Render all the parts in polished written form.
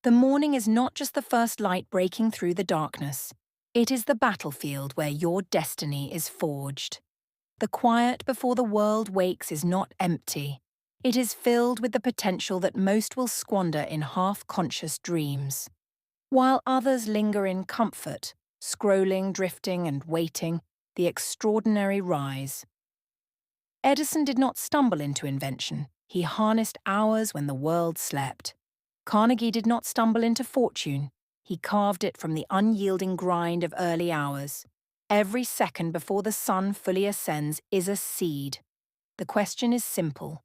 The morning is not just the first light breaking through the darkness. It is the battlefield where your destiny is forged. The quiet before the world wakes is not empty. It is filled with the potential that most will squander in half-conscious dreams. While others linger in comfort, scrolling, drifting, and waiting, the extraordinary rise. Edison did not stumble into invention. He harnessed hours when the world slept. Carnegie did not stumble into fortune. He carved it from the unyielding grind of early hours. Every second before the sun fully ascends is a seed. The question is simple.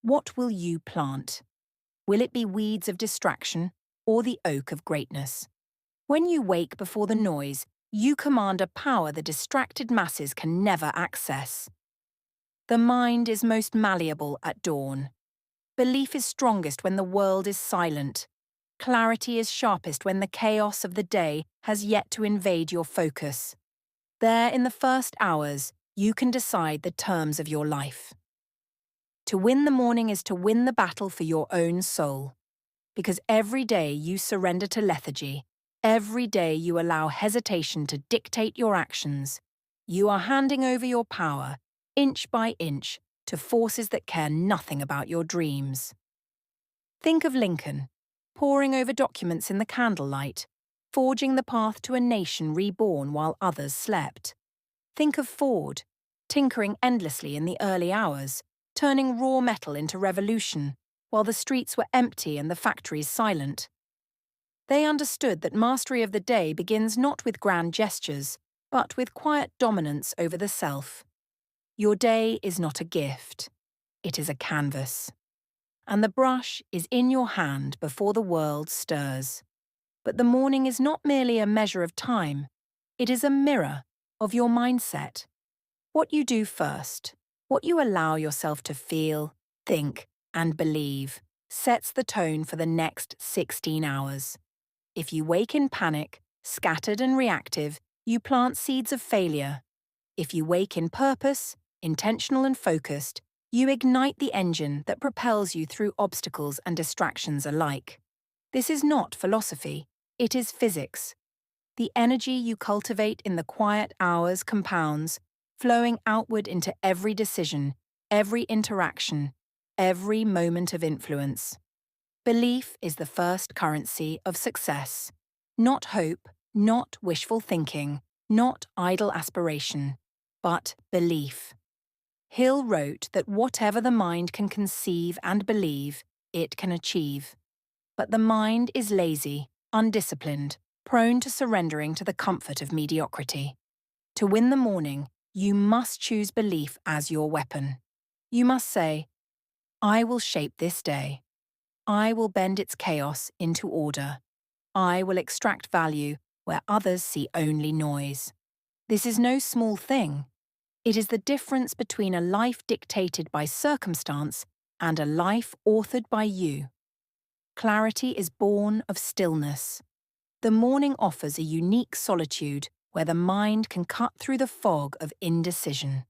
What will you plant? Will it be weeds of distraction or the oak of greatness? When you wake before the noise, you command a power the distracted masses can never access. The mind is most malleable at dawn. Belief is strongest when the world is silent. Clarity is sharpest when the chaos of the day has yet to invade your focus. There, in the first hours, you can decide the terms of your life. To win the morning is to win the battle for your own soul. Because every day you surrender to lethargy, every day you allow hesitation to dictate your actions, you are handing over your power, inch by inch, to forces that care nothing about your dreams. Think of Lincoln, poring over documents in the candlelight, forging the path to a nation reborn while others slept. Think of Ford, tinkering endlessly in the early hours, turning raw metal into revolution, while the streets were empty and the factories silent. They understood that mastery of the day begins not with grand gestures, but with quiet dominance over the self. Your day is not a gift. It is a canvas. And the brush is in your hand before the world stirs. But the morning is not merely a measure of time. It is a mirror of your mindset. What you do first, what you allow yourself to feel, think, and believe, sets the tone for the next 16 hours. If you wake in panic, scattered and reactive, you plant seeds of failure. If you wake in purpose, intentional and focused, you ignite the engine that propels you through obstacles and distractions alike. This is not philosophy, it is physics. The energy you cultivate in the quiet hours compounds, flowing outward into every decision, every interaction, every moment of influence. Belief is the first currency of success. Not hope, not wishful thinking, not idle aspiration, but belief. Hill wrote that whatever the mind can conceive and believe, it can achieve. But the mind is lazy, undisciplined, prone to surrendering to the comfort of mediocrity. To win the morning, you must choose belief as your weapon. You must say, I will shape this day. I will bend its chaos into order. I will extract value where others see only noise. This is no small thing. It is the difference between a life dictated by circumstance and a life authored by you. Clarity is born of stillness. The morning offers a unique solitude where the mind can cut through the fog of indecision.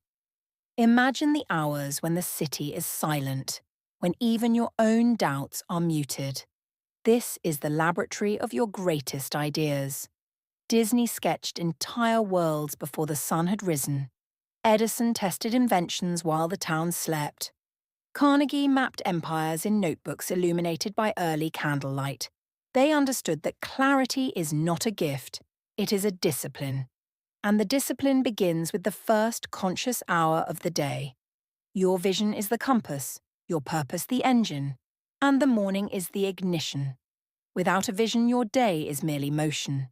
Imagine the hours when the city is silent, when even your own doubts are muted. This is the laboratory of your greatest ideas. Disney sketched entire worlds before the sun had risen. Edison tested inventions while the town slept. Carnegie mapped empires in notebooks illuminated by early candlelight. They understood that clarity is not a gift, it is a discipline. And the discipline begins with the first conscious hour of the day. Your vision is the compass, your purpose the engine, and the morning is the ignition. Without a vision, your day is merely motion.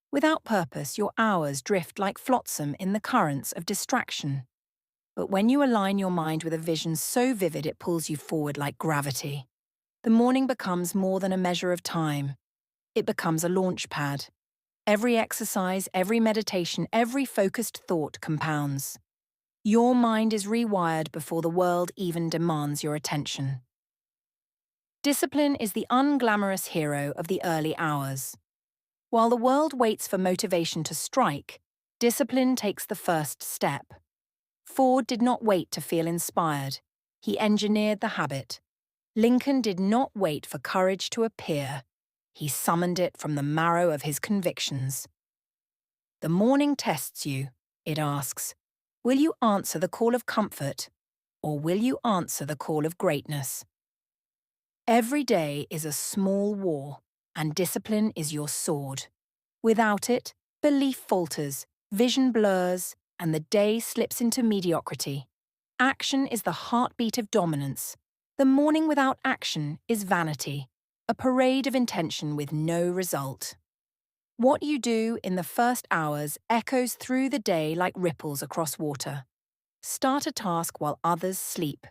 Without purpose, your hours drift like flotsam in the currents of distraction. But when you align your mind with a vision so vivid it pulls you forward like gravity, the morning becomes more than a measure of time. It becomes a launch pad. Every exercise, every meditation, every focused thought compounds. Your mind is rewired before the world even demands your attention. Discipline is the unglamorous hero of the early hours. While the world waits for motivation to strike, discipline takes the first step. Ford did not wait to feel inspired. He engineered the habit. Lincoln did not wait for courage to appear. He summoned it from the marrow of his convictions. The morning tests you, it asks. Will you answer the call of comfort, or will you answer the call of greatness? Every day is a small war, and discipline is your sword. Without it, belief falters, vision blurs, and the day slips into mediocrity. Action is the heartbeat of dominance. The morning without action is vanity, a parade of intention with no result. What you do in the first hours echoes through the day like ripples across water. Start a task while others sleep.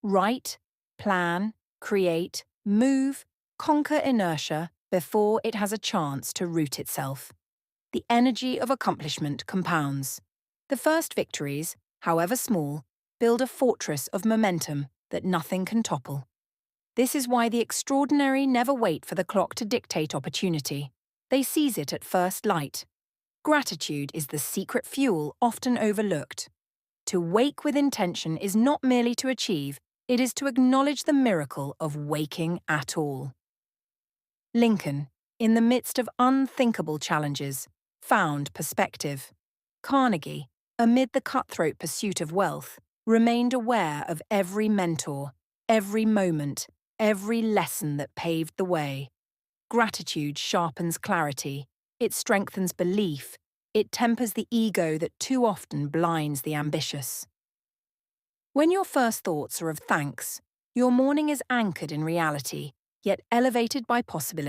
Write, plan, create, move, conquer inertia before it has a chance to root itself. The energy of accomplishment compounds. The first victories, however small, build a fortress of momentum that nothing can topple. This is why the extraordinary never wait for the clock to dictate opportunity. They seize it at first light. Gratitude is the secret fuel often overlooked. To wake with intention is not merely to achieve, it is to acknowledge the miracle of waking at all. Lincoln, in the midst of unthinkable challenges, found perspective. Carnegie, amid the cutthroat pursuit of wealth, remained aware of every mentor, every moment, every lesson that paved the way. Gratitude sharpens clarity, it strengthens belief, it tempers the ego that too often blinds the ambitious. When your first thoughts are of thanks, your morning is anchored in reality, yet elevated by possibility.